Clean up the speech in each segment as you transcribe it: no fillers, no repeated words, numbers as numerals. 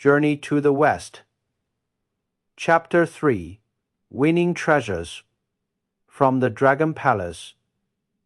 Journey to the West. Chapter 3. Winning Treasures. From the Dragon Palace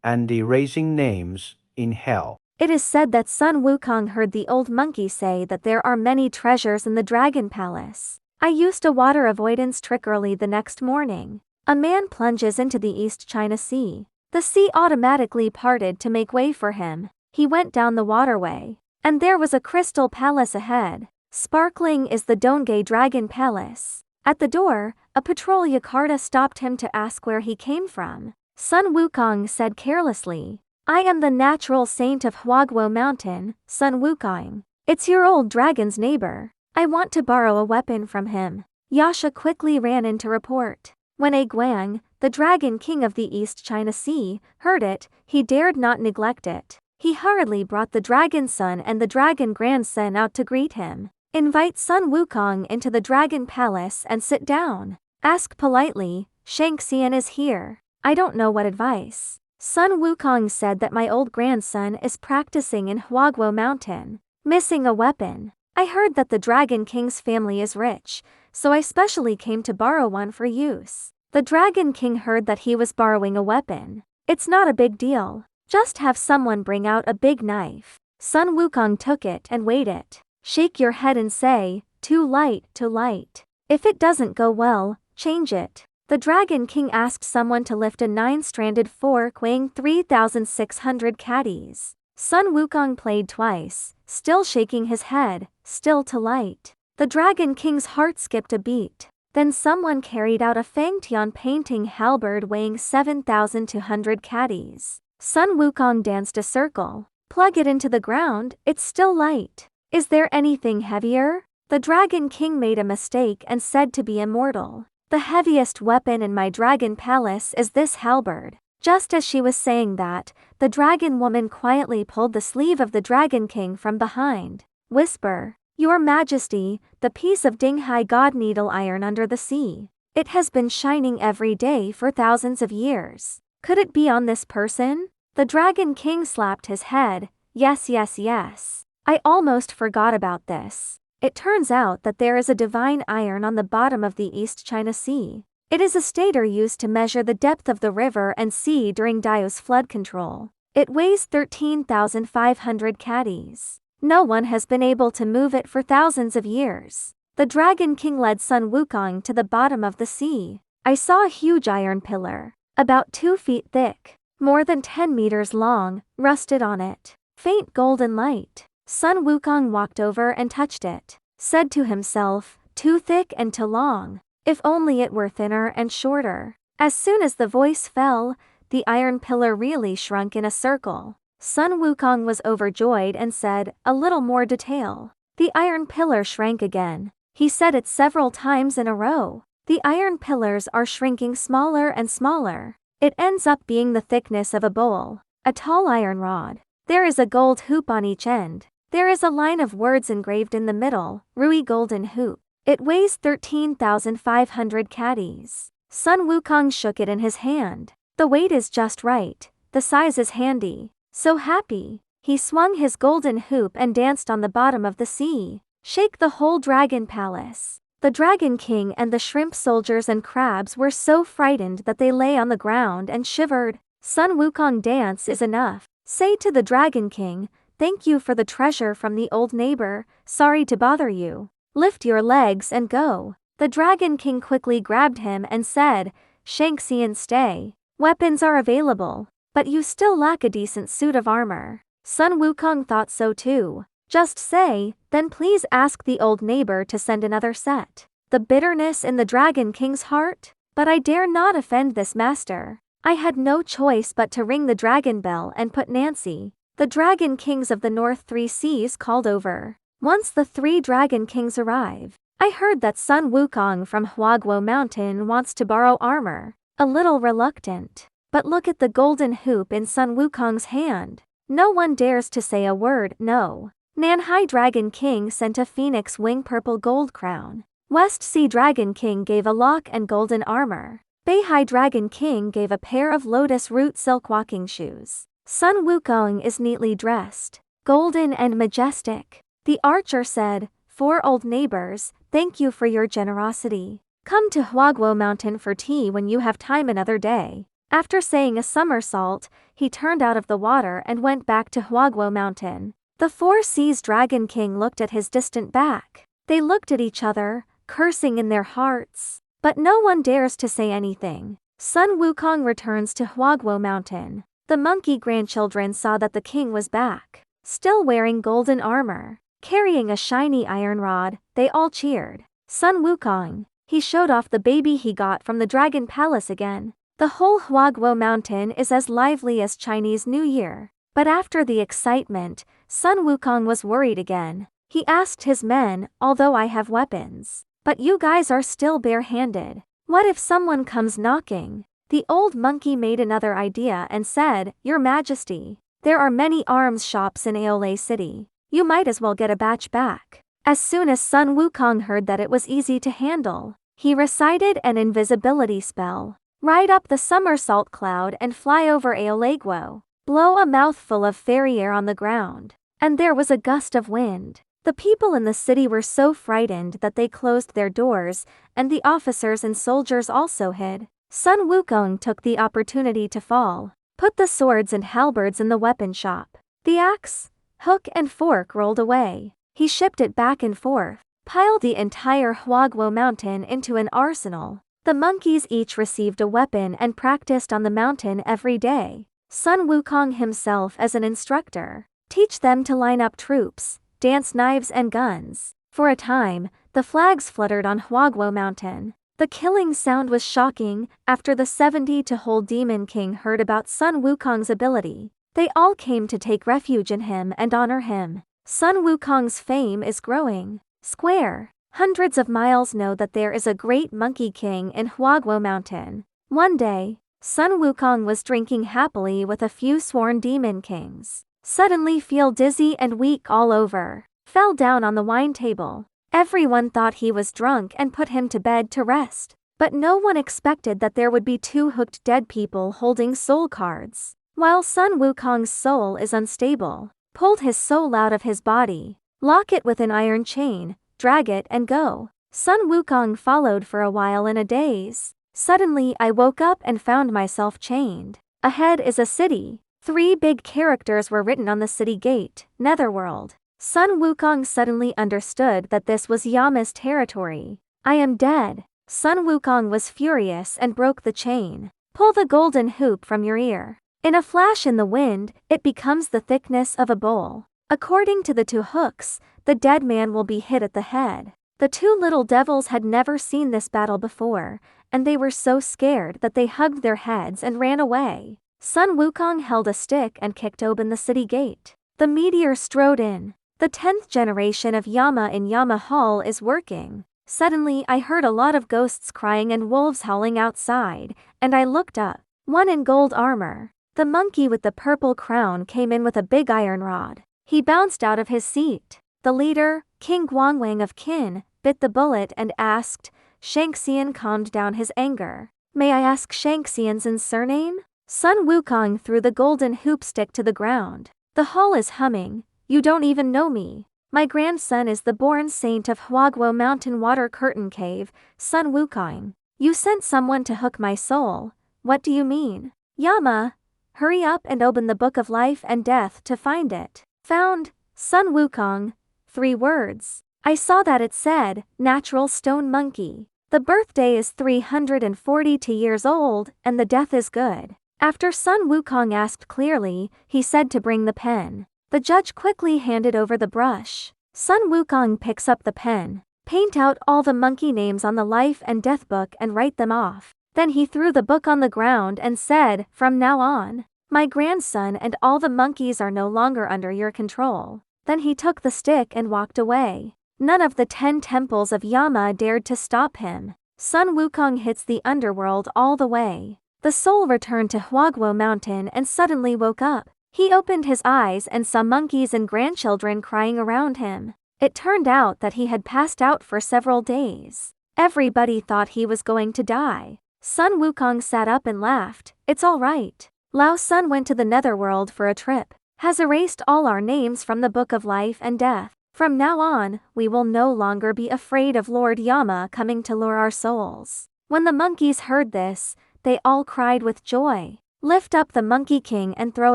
and Erasing Names in Hell. It is said that Sun Wukong heard the old monkey say that there are many treasures in the Dragon Palace. I used a water avoidance trick early the next morning. A man plunges into the East China Sea. The sea automatically parted to make way for him. He went down the waterway, and there was a crystal palace ahead. Sparkling is the Dongye Dragon Palace. At the door, a patrol yukata stopped him to ask where he came from. Sun Wukong said carelessly, "I am the natural saint of Huaguo Mountain, Sun Wukong. It's your old dragon's neighbor. I want to borrow a weapon from him." Yasha quickly ran in to report. When A Guang, the Dragon King of the East China Sea, heard it, he dared not neglect it. He hurriedly brought the Dragon Son and the Dragon Grandson out to greet him. Invite Sun Wukong into the Dragon Palace and sit down. Ask politely, "Shang Xian is here. I don't know what advice." Sun Wukong said that my old grandson is practicing in Huaguo Mountain, missing a weapon. I heard that the Dragon King's family is rich, so I specially came to borrow one for use. The Dragon King heard that he was borrowing a weapon. It's not a big deal. Just have someone bring out a big knife. Sun Wukong took it and weighed it. Shake your head and say, too light, too light. If it doesn't go well, change it. The Dragon King asked someone to lift a 9-stranded fork weighing 3,600 catties. Sun Wukong played twice, still shaking his head, still too light. The Dragon King's heart skipped a beat. Then someone carried out a Fangtian painting halberd weighing 7,200 catties. Sun Wukong danced a circle. Plug it into the ground, it's still light. Is there anything heavier? The Dragon King made a mistake and said to be immortal. The heaviest weapon in my Dragon Palace is this halberd. Just as she was saying that, the Dragon Woman quietly pulled the sleeve of the Dragon King from behind. Whisper, "Your Majesty, the piece of Dinghai God needle iron under the sea. It has been shining every day for thousands of years. Could it be on this person?" The Dragon King slapped his head. Yes, yes, yes. I almost forgot about this. It turns out that there is a divine iron on the bottom of the East China Sea. It is a stator used to measure the depth of the river and sea during Dio's flood control. It weighs 13,500 catties. No one has been able to move it for thousands of years. The Dragon King led Sun Wukong to the bottom of the sea. I saw a huge iron pillar, about 2 feet thick, more than 10 meters long, rusted on it. Faint golden light. Sun Wukong walked over and touched it, said to himself, "Too thick and too long. If only it were thinner and shorter." As soon as the voice fell, the iron pillar really shrunk in a circle. Sun Wukong was overjoyed and said, "A little more detail." The iron pillar shrank again. He said it several times in a row. The iron pillars are shrinking smaller and smaller. It ends up being the thickness of a bowl. A tall iron rod. There is a gold hoop on each end. There is a line of words engraved in the middle, Rui Golden Hoop. It weighs 13,500 catties. Sun Wukong shook it in his hand. The weight is just right. The size is handy. So happy. He swung his golden hoop and danced on the bottom of the sea. Shake the whole Dragon Palace. The Dragon King and the shrimp soldiers and crabs were so frightened that they lay on the ground and shivered. Sun Wukong dance is enough. Say to the Dragon King, "Thank you for the treasure from the old neighbor, sorry to bother you. Lift your legs and go." The Dragon King quickly grabbed him and said, "Shang Xian, stay. Weapons are available, but you still lack a decent suit of armor." Sun Wukong thought so too. Just say, "Then please ask the old neighbor to send another set." The bitterness in the Dragon King's heart? But I dare not offend this master. I had no choice but to ring the dragon bell and put Nancy. The Dragon Kings of the North 3 Seas called over. Once the 3 Dragon Kings arrive, I heard that Sun Wukong from Huaguo Mountain wants to borrow armor. A little reluctant. But look at the golden hoop in Sun Wukong's hand. No one dares to say a word, no. Nanhai Dragon King sent a phoenix wing purple gold crown. West Sea Dragon King gave a lock and golden armor. Beihai Dragon King gave a pair of lotus root silk walking shoes. Sun Wukong is neatly dressed, golden and majestic. The archer said, 4 old neighbors, thank you for your generosity. Come to Huaguo Mountain for tea when you have time another day. After saying a somersault, he turned out of the water and went back to Huaguo Mountain. The 4 Seas Dragon King looked at his distant back. They looked at each other, cursing in their hearts. But no one dares to say anything. Sun Wukong returns to Huaguo Mountain. The monkey grandchildren saw that the king was back. Still wearing golden armor, carrying a shiny iron rod, they all cheered. Sun Wukong. He showed off the baby he got from the Dragon Palace again. The whole Huaguo Mountain is as lively as Chinese New Year. But after the excitement, Sun Wukong was worried again. He asked his men, although I have weapons, but you guys are still bare-handed. What if someone comes knocking? The old monkey made another idea and said, Your Majesty, there are many arms shops in Aole City. You might as well get a batch back. As soon as Sun Wukong heard that it was easy to handle, he recited an invisibility spell. Ride up the somersault cloud and fly over Aoleguo. Blow a mouthful of fairy air on the ground. And there was a gust of wind. The people in the city were so frightened that they closed their doors, and the officers and soldiers also hid. Sun Wukong took the opportunity to fall. Put the swords and halberds in the weapon shop. The axe, hook and fork rolled away. He shipped it back and forth, piled the entire Huaguo Mountain into an arsenal. The monkeys each received a weapon and practiced on the mountain every day. Sun Wukong himself as an instructor. Teach them to line up troops, dance knives and guns. For a time, the flags fluttered on Huaguo Mountain. The killing sound was shocking. After the 70-to-hold Demon King heard about Sun Wukong's ability, they all came to take refuge in him and honor him. Sun Wukong's fame is growing. Square. Hundreds of miles know that there is a great monkey king in Huaguo Mountain. One day, Sun Wukong was drinking happily with a few sworn demon kings. Suddenly feel dizzy and weak all over. Fell down on the wine table. Everyone thought he was drunk and put him to bed to rest. But no one expected that there would be 2 hooked dead people holding soul cards. While Sun Wukong's soul is unstable, pulled his soul out of his body, lock it with an iron chain, drag it and go. Sun Wukong followed for a while in a daze. Suddenly I woke up and found myself chained. Ahead is a city. 3 big characters were written on the city gate, Netherworld. Sun Wukong suddenly understood that this was Yama's territory. I am dead. Sun Wukong was furious and broke the chain. Pull the golden hoop from your ear. In a flash in the wind, it becomes the thickness of a bowl. According to the 2 hooks, the dead man will be hit at the head. The 2 little devils had never seen this battle before, and they were so scared that they hugged their heads and ran away. Sun Wukong held a stick and kicked open the city gate. The meteor strode in. The 10th generation of Yama in Yama Hall is working. Suddenly I heard a lot of ghosts crying and wolves howling outside, and I looked up. One in gold armor. The monkey with the purple crown came in with a big iron rod. He bounced out of his seat. The leader, King Guangwang of Qin, bit the bullet and asked. Shangxian calmed down his anger. May I ask Shangxian's surname? Sun Wukong threw the golden hoop stick to the ground. The hall is humming. You don't even know me. My grandson is the born saint of Huaguo Mountain Water Curtain Cave, Sun Wukong. You sent someone to hook my soul. What do you mean? Yama, hurry up and open the Book of Life and Death to find it. Found, Sun Wukong. 3 words. I saw that it said, Natural Stone Monkey. The birthday is 342 years old, and the death is good. After Sun Wukong asked clearly, he said to bring the pen. The judge quickly handed over the brush. Sun Wukong picks up the pen. Paint out all the monkey names on the life and death book and write them off. Then he threw the book on the ground and said, From now on, my grandson and all the monkeys are no longer under your control. Then he took the stick and walked away. None of the 10 temples of Yama dared to stop him. Sun Wukong hits the underworld all the way. The soul returned to Huaguo Mountain and suddenly woke up. He opened his eyes and saw monkeys and grandchildren crying around him. It turned out that he had passed out for several days. Everybody thought he was going to die. Sun Wukong sat up and laughed. It's all right. Lao Sun went to the Netherworld for a trip. Has erased all our names from the Book of Life and Death. From now on, we will no longer be afraid of Lord Yama coming to lure our souls." When the monkeys heard this, they all cried with joy. "Lift up the Monkey King and throw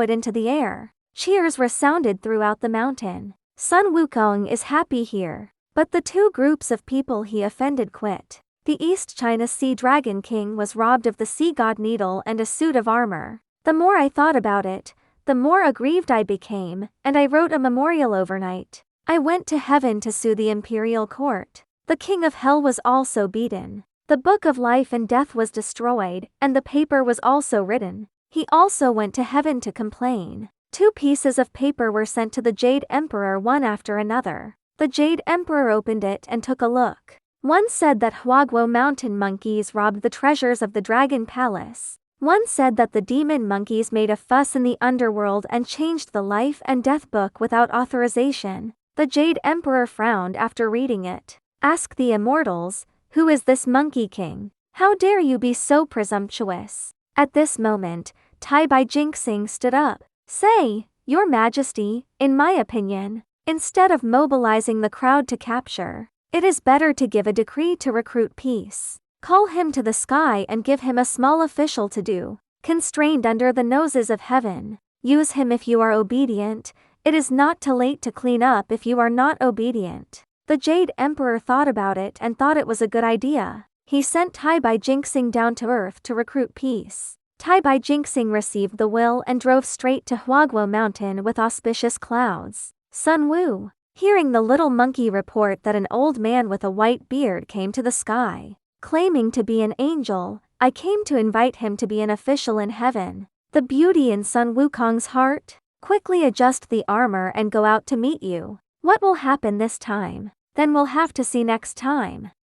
it into the air." Cheers resounded throughout the mountain. Sun Wukong is happy here. But the two groups of people he offended quit. The East China Sea Dragon King was robbed of the sea god needle and a suit of armor. The more I thought about it, the more aggrieved I became, and I wrote a memorial overnight. I went to heaven to sue the imperial court. The king of hell was also beaten. The book of life and death was destroyed, and the paper was also written. He also went to heaven to complain. 2 pieces of paper were sent to the Jade Emperor one after another. The Jade Emperor opened it and took a look. One said that Huaguo mountain monkeys robbed the treasures of the Dragon Palace. One said that the demon monkeys made a fuss in the underworld and changed the life and death book without authorization. The Jade Emperor frowned after reading it. "Ask the immortals, who is this Monkey King? How dare you be so presumptuous?" At this moment, Tai Bai Jinxing stood up. "Say, Your Majesty, in my opinion, instead of mobilizing the crowd to capture, it is better to give a decree to recruit peace. Call him to the sky and give him a small official to do, constrained under the noses of heaven. Use him if you are obedient. It is not too late to clean up if you are not obedient." The Jade Emperor thought about it and thought it was a good idea. He sent Tai Bai Jinxing down to earth to recruit peace. Tai Bai Jinxing received the will and drove straight to Huaguo Mountain with auspicious clouds. Sun Wu, hearing the little monkey report that an old man with a white beard came to the sky, claiming to be an angel, I came to invite him to be an official in heaven. The beauty in Sun Wukong's heart? Quickly adjust the armor and go out to meet you. What will happen this time? Then we'll have to see next time.